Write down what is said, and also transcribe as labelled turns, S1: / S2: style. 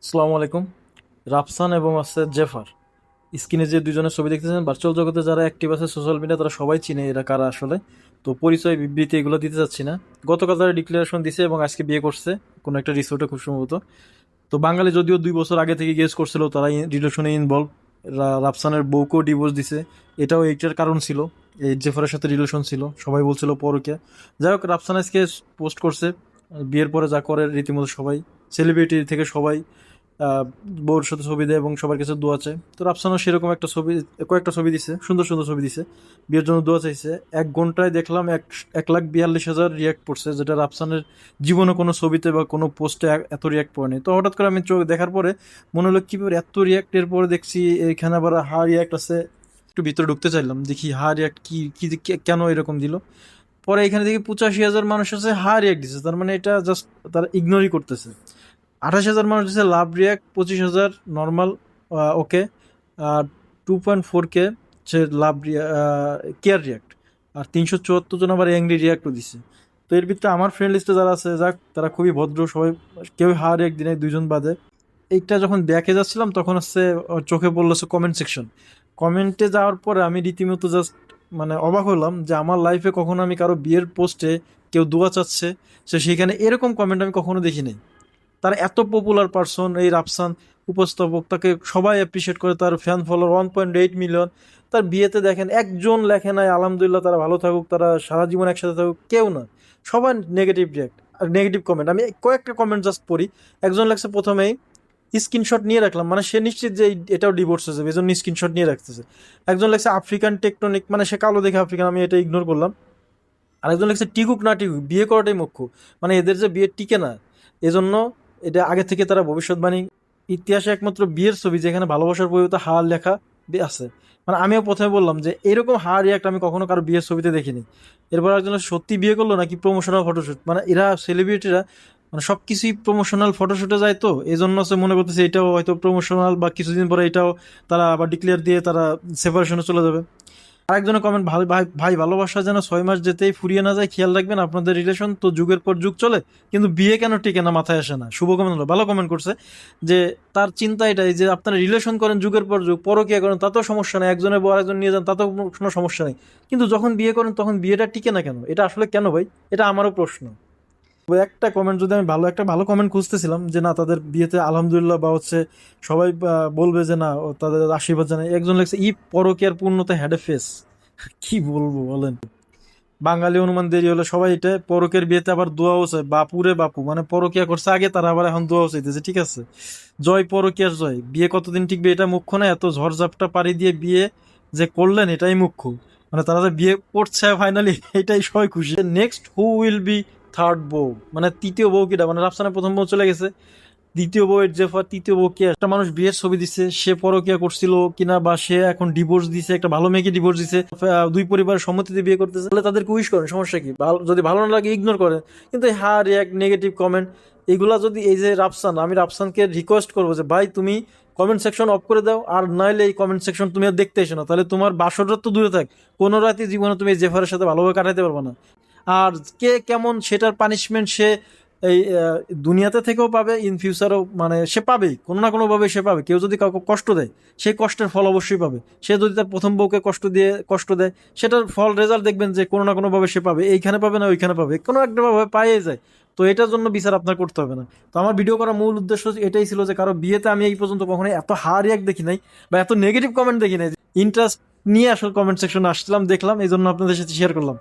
S1: আসসালামু আলাইকুম। রাফসান এবং আছে জেফার, স্ক্রিনে যে দুজনের ছবি দেখতেছেন, ভার্চুয়াল জগতে যারা অ্যাক্টিভ আছে সোশ্যাল মিডিয়া তারা সবাই চিনে এরা কারা আসলে। তো পরিচয় বিবৃতি এগুলো দিতে চাচ্ছি না। গতকাল তারা ডিক্লারেশন দিছে এবং আজকে বিয়ে করছে কোনো একটা রিসোর্টে খুব সম্ভবত। তো বাঙালি যদিও 2 বছর আগে থেকে গেস করছিল তারা রিলেশনে ইনভলভ। রাফসানের বউকেও ডিভোর্স দিছে, এটাও এইটার কারণ ছিল। এই জেফারের সাথে রিলেশন ছিল, সবাই বলছিল পরকীয়া। যাই হোক, রাফসান আজকে পোস্ট করছে বিয়ের পরে যা করে রীতিমতো সবাই, সেলিব্রিটি থেকে সবাই আহ, বউর সাথে ছবি দেয় এবং সবার কাছে দোয়া চায়। তো রাফসানও সেরকম একটা ছবি, কয়েকটা ছবি দিছে, সুন্দর সুন্দর ছবি দিছে, বিয়ের জন্য দোয়া চাইছে। 1 ঘন্টায় দেখলাম 1,42,000 রিয়াক্ট পড়ছে, যেটা রাফসানের জীবনে কোনো ছবিতে বা কোনো পোস্টে এত রিয়াক্ট পড়েনি। তো হঠাৎ করে আমি চোখ দেখার পরে মনে হলো কি ব্যাপার, এত রিয়াক্টের পরে দেখছি এখানে আবার হা রিয়াক্ট আছে। একটু ভিতরে ঢুকতে চাইলাম, দেখি হা রিয়াক্ট কি কি কেন এরকম দিল। পরে এখানে দেখি 85,000 মানুষ আছে হা রিয়াক্ট দিছে, তার মানে এটা জাস্ট তারা ইগনোরই করতেছে। 28,000 মানুষ দিচ্ছে লাভ রিয়াক্ট, 25,000 নর্মাল ওকে, আর 2.4K হচ্ছে লাভ কেয়ার রিয়াক্ট, আর 374 জন আবার অ্যাংরি রিয়াক্টও দিছে। তো এর ভিতরে আমার ফ্রেন্ড লিস্টে যারা আছে, যাক তারা খুবই ভদ্র সবাই, কেউ হা রিয়াক্ট দিনে 2 জন বাদে। এইটা যখন দেখে যাচ্ছিলাম তখন হচ্ছে চোখে পড়লো কমেন্ট সেকশন। কমেন্টে যাওয়ার পরে আমি রীতিমতো জাস্ট মানে অবাক হলাম যে আমার লাইফে কখনো আমি কারো বিয়ের পোস্টে কেউ দোয়া চাচ্ছে, সে সেখানে এরকম কমেন্ট আমি কখনো দেখি নাই। তার এত পপুলার পারসন এই রাফসান, উপস্থাপক, তাকে সবাই অ্যাপ্রিসিয়েট করে, তার ফ্যান ফলোয়ার 1.8 মিলিয়ন। তার বিয়েতে দেখেন একজন লেখে নাই আলহামদুলিল্লাহ তারা ভালো থাকুক, তারা সারা জীবন একসাথে থাকুক, কেউ না। সবাই নেগেটিভ রিয়াক্ট আর নেগেটিভ কমেন্ট। আমি কয়েকটা কমেন্ট জাস্ট পড়ি। একজন লেখছে প্রথমেই, স্ক্রিনশট নিয়ে রাখলাম, মানে সে নিশ্চিত যে এটাও ডিভোর্স হয়েছে, এই জন্য স্ক্রিনশট নিয়ে রাখতেছে। একজন লেখছে আফ্রিকান টেকটনিক, মানে সে কালো দেখে আফ্রিকান, আমি এটা ইগনোর করলাম। আরেকজন লিখছে টিকুক না টিকুক বিয়ে করাটাই মুখ্য, মানে এদের যে বিয়ে টিকে না, এজন্য এটা আগে থেকে তারা ভবিষ্যৎবাণী। ইতিহাসে একমাত্র বিয়ের ছবি যেখানে ভালোবাসার পরিবর্তে হার লেখা আছে। মানে আমিও প্রথমে বললাম যে এরকম হার রিয়াক্ট আমি কখনো কারো বিয়ের ছবিতে দেখিনি। এরপর একজন সত্যি বিয়ে করলো নাকি প্রমোশনাল ফটোশুট, মানে এরা সেলিব্রিটিরা মানে সব কিছুই প্রমোশনাল ফটোশুটে যায়, তো এই জন্য হচ্ছে মনে করতেছে এটাও হয়তো প্রমোশনাল, বা কিছুদিন পরে এটাও তারা আবার ডিক্লেয়ার দিয়ে তারা সেপারেশনে চলে যাবে। আরেকজনের কমেন্ট, ভালো ভাই ভাই ভালোবাসা যেন 6 মাস যেতেই ফুরিয়ে না যায়, খেয়াল রাখবেন আপনাদের রিলেশন তো যুগের পর যুগ চলে, কিন্তু বিয়ে কেন টিকে না মাথায় আসে না। শুভ কমেন্ট হলো, ভালো কমেন্ট করছে। যে তার চিন্তা এটাই যে আপনারা রিলেশন করেন যুগের পর যুগ, পরকীয়া করেন তাতেও সমস্যা নেই, একজনের বউ আরেকজন নিয়ে যান তাতেও কোনো সমস্যা নেই, কিন্তু যখন বিয়ে করেন তখন বিয়েটা টিকে না কেন, এটা আসলে কেন ভাই, এটা আমারও প্রশ্ন। তবে একটা কমেন্ট, যদি আমি একটা ভালো কমেন্ট খুঁজতেছিলাম যে না তাদের বিয়েতে আলহামদুলিল্লাহ বা হচ্ছে সবাই বলবে যে না তাদের আশীর্বাদ জানাই, একজন লেগছে ই পরকীয়ার পূর্ণতা হ্যাড এ ফেস। কি বলবো বলেন। বাঙালি অনুমান দেরি হলে সবাই এটা পরকের বিয়েতে আবার দোয়াও চায়, বাপুরে বাপু, মানে পরকিয়া করছে আগে তারা আবার এখন দোয়াও চাইতেছে, ঠিক আছে। জয় পরকিয়ার জয়, বিয়ে কতদিন টিকবে এটা মুখ্য না, এত ঝড়ঝাপটা পাড়ি দিয়ে বিয়ে যে করলেন এটাই মুখ্য। মানে তারা যে বিয়ে করছে ফাইনালি এটাই সবাই খুশি। Next who will be third বউ, মানে তৃতীয় বউ কিটা, মানে রাফসানের প্রথম বউ চলে গেছে, দ্বিতীয় বউয়ের জেফার, তৃতীয় বউ কে? একটা মানুষ বিয়ের ছবি দিচ্ছে, সে পরকিয়া করছিল কিনা বা সে এখন ডিভোর্স দিছে, একটা ভালো মেয়েকে ডিভোর্স দিছে, দুই পরিবারের সম্মতিতে বিয়ে করতেছে, তাহলে তাদেরকে উইশ করেন, সমস্যা কি? যদি ভালো না লাগে ইগনোর করেন, কিন্তু হা রিয়াক্ট নেগেটিভ কমেন্ট এগুলা যদি, এই যে রাফসান, আমি রাফসানকে রিকোয়েস্ট করবো যে ভাই তুমি কমেন্ট সেকশন অফ করে দাও, আর নাইলে এই কমেন্ট সেকশন তুমি আর দেখতে এসো না, তাহলে তোমার বাসররাত তো দূরে থাক, কোনো রাতে জীবনে তুমি এই জেফারের সাথে ভালোভাবে কাটাতে পারবে না। আর কে কেমন সেটার পানিশমেন্ট সে এই দুনিয়াতে থেকেও পাবে, ইন ফিউচারও মানে সে পাবেই, কোনো না কোনোভাবে সে পাবে। কেউ যদি কাউকে কষ্ট দেয় সেই কষ্টের ফল অবশ্যই পাবে। সে যদি তার প্রথম বউকে কষ্ট দেয়, সেটার ফল রেজাল্ট দেখবেন যে কোনো না কোনোভাবে সে পাবে, এইখানে পাবে না ওইখানে পাবে, কোনো একটা ভাবে পাইয়ে যায়। তো এটার জন্য বিচার আপনার করতে হবে না। তো আমার ভিডিও করার মূল উদ্দেশ্য এটাই ছিল যে কারো বিয়েতে আমি এই পর্যন্ত কখনোই এত হা রিয়াক্ট দেখি নাই বা এত নেগেটিভ কমেন্ট দেখি নাই। ইন্টারেস্ট নিয়ে আসলে কমেন্ট সেকশনে আসছিলাম, দেখলাম, এই জন্য আপনাদের সাথে শেয়ার করলাম।